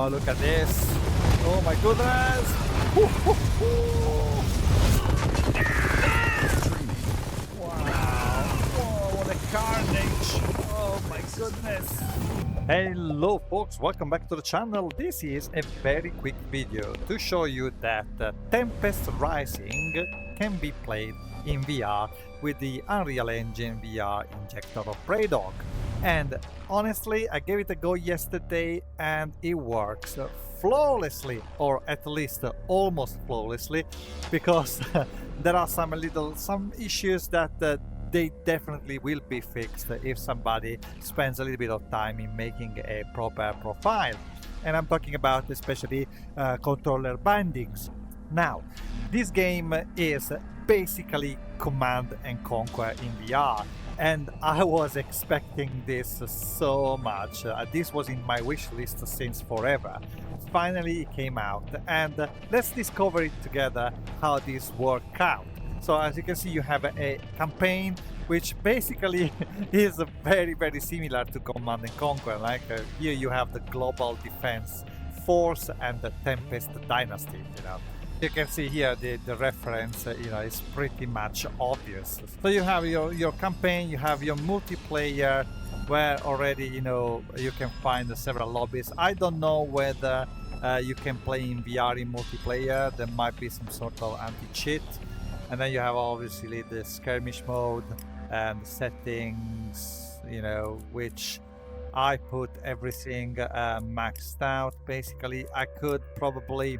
Oh, look at this. Oh my goodness. Wow. Whoa, what a carnage. Oh my goodness. Hello folks, welcome back to the channel. This is a very quick video to show you that Tempest Rising can be played in VR with the Unreal Engine VR Injector of Playdog. And honestly, I gave it a go yesterday and it works flawlessly, or at least almost flawlessly, because there are some issues that they definitely will be fixed if somebody spends a little bit of time in making a proper profile. And I'm talking about especially controller bindings. Now, this game is basically Command and Conquer in VR, and I was expecting this so much. This was in my wish list since forever. Finally it came out, and let's discover it together how this worked out. So as you can see, you have a campaign which basically is very similar to Command and Conquer. Like here you have the Global Defense Force and the Tempest Dynasty, you know. You can see here the reference, is pretty much obvious. So you have your campaign, you have your multiplayer, where already, you can find several lobbies. I don't know whether you can play in VR in multiplayer. There might be some sort of anti-cheat. And then you have obviously the skirmish mode and settings, which I put everything maxed out. Basically, I could probably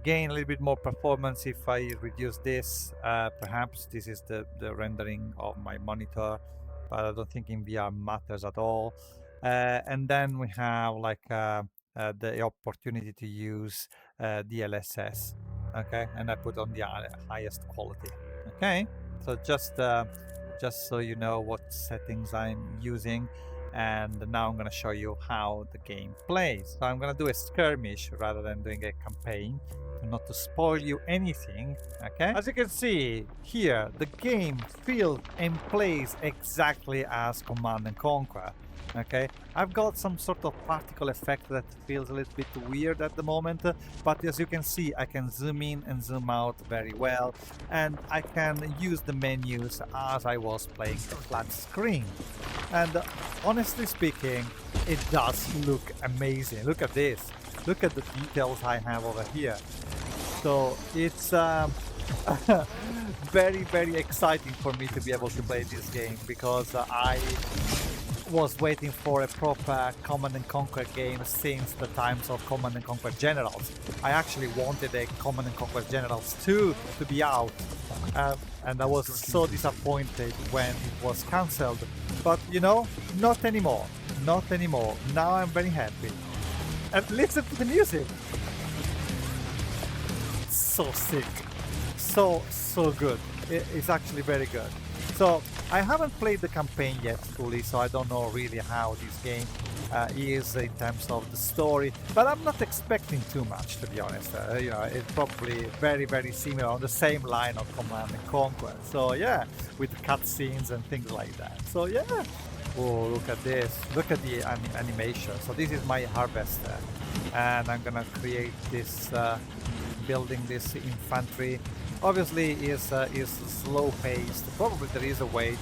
gain a little bit more performance if I reduce this. Perhaps this is the rendering of my monitor, but I don't think in VR matters at all. And then we have like the opportunity to use DLSS. Okay, and I put on the highest quality. Okay, so just so you know what settings I'm using. And now I'm going to show you how the game plays. So I'm going to do a skirmish rather than doing a campaign, not to spoil you anything. Okay, as you can see here, the game feels and plays exactly as Command and Conquer. Okay, I've got some sort of particle effect that feels a little bit weird at the moment, but as you can see, I can zoom in and zoom out very well, and I can use the menus as I was playing a flat screen. And honestly speaking, it does look amazing. Look at this. Look at the details I have over here. So it's very exciting for me to be able to play this game, because I was waiting for a proper Command and Conquer game since the times of Command and Conquer Generals. I actually wanted a Command and Conquer Generals 2 to be out, and I was so disappointed when it was cancelled. But not anymore. Not anymore. Now I'm very happy. And listen to the music. So sick. So good. It's actually very good. So I haven't played the campaign yet fully, so I don't know really how this game is in terms of the story, but I'm not expecting too much, to be honest. It's probably very similar, on the same line of Command and Conquer. So yeah, with cutscenes and things like that. So yeah. Oh, look at this. Look at the animation. So this is my harvester, and I'm gonna create this, building this infantry. Obviously is slow paced. Probably there is a way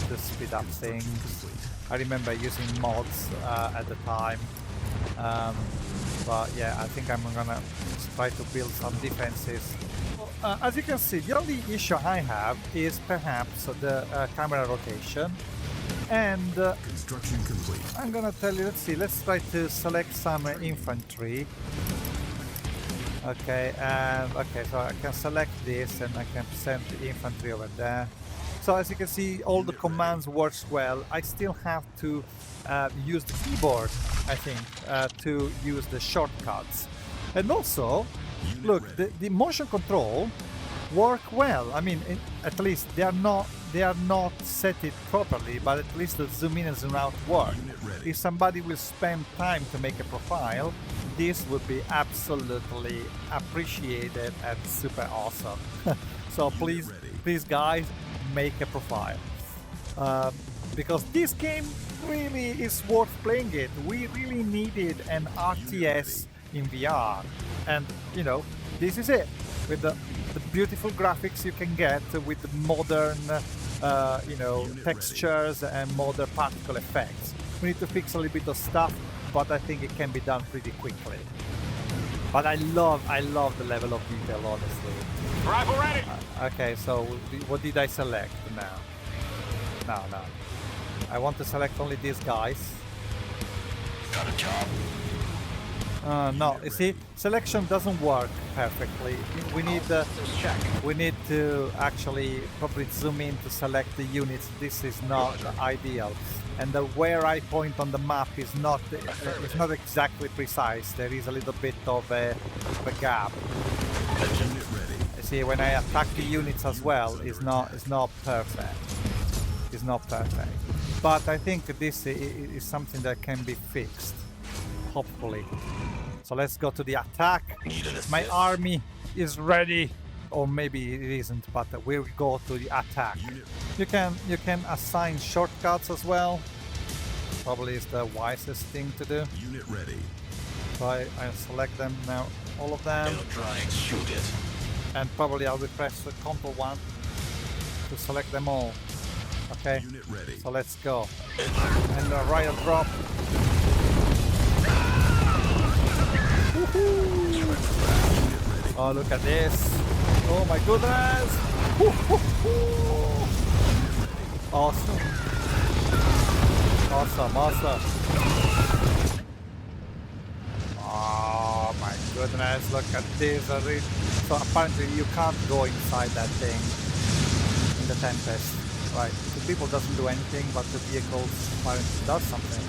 to speed up things. I remember using mods at the time, but yeah, I think I'm gonna try to build some defenses. As you can see, the only issue I have is perhaps the camera rotation. And construction complete. I'm gonna tell you, let's try to select some infantry. Okay, so I can select this and I can send the infantry over there. So as you can see, all the commands works well. I still have to use the keyboard, I think, to use the shortcuts. And also, look, the motion control work well. I mean, at least they are not set it properly, but at least the zoom in and zoom out work. If somebody will spend time to make a profile, this would be absolutely appreciated and super awesome. So please guys, make a profile, because this game really is worth playing it. We really needed an RTS in VR, and you know, this is it, with the beautiful graphics you can get with the modern you know, textures and modern particle effects. We need to fix a little bit of stuff, but I think it can be done pretty quickly. But I love the level of detail, honestly. Rifle ready. Okay, so what did I select now? No. I want to select only these guys. Got a job. No, you see, selection doesn't work perfectly. We need to actually probably zoom in to select the units. This is not ideal, and where I point on the map is not exactly precise. There is a little bit of a gap. You see, when I attack the units as well, it's not perfect. It's not perfect. But I think this is something that can be fixed, hopefully. So let's go to the attack. My army is ready, or maybe it isn't, but we'll go to the attack. You can assign shortcuts as well. Probably is the wisest thing to do. Unit ready. So I select them now, all of them. They'll try and shoot it. And probably I will press the Ctrl 1 to select them all. Okay. Unit ready. So let's go. And the riot drop. Oh, look at this. Oh my goodness. Awesome. Awesome. Oh my goodness, look at this. So apparently you can't go inside that thing in the Tempest. Right, the people doesn't do anything, but the vehicles apparently does something.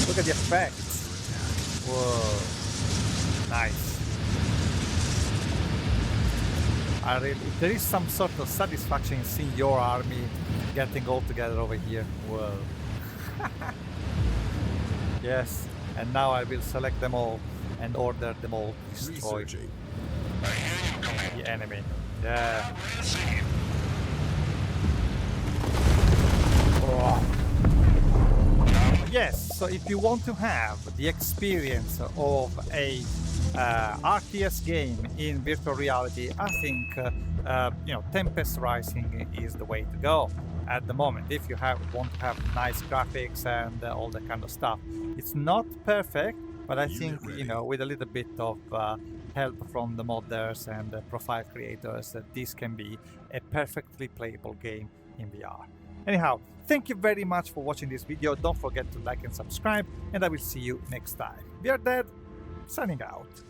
Look at the effects. Whoa. Nice. There is some sort of satisfaction in seeing your army getting all together over here. Whoa. Yes, and now I will select them all and order them all to destroy the enemy. Yeah. Oh. Yes, so if you want to have the experience of a RTS game in virtual reality, I think you know, Tempest Rising is the way to go at the moment. If you want to have nice graphics and all that kind of stuff, it's not perfect, but I think, you know, with a little bit of help from the modders and the profile creators, this can be a perfectly playable game in VR. Anyhow, thank you very much for watching this video. Don't forget to like and subscribe, and I will see you next time. We are dead. Signing out.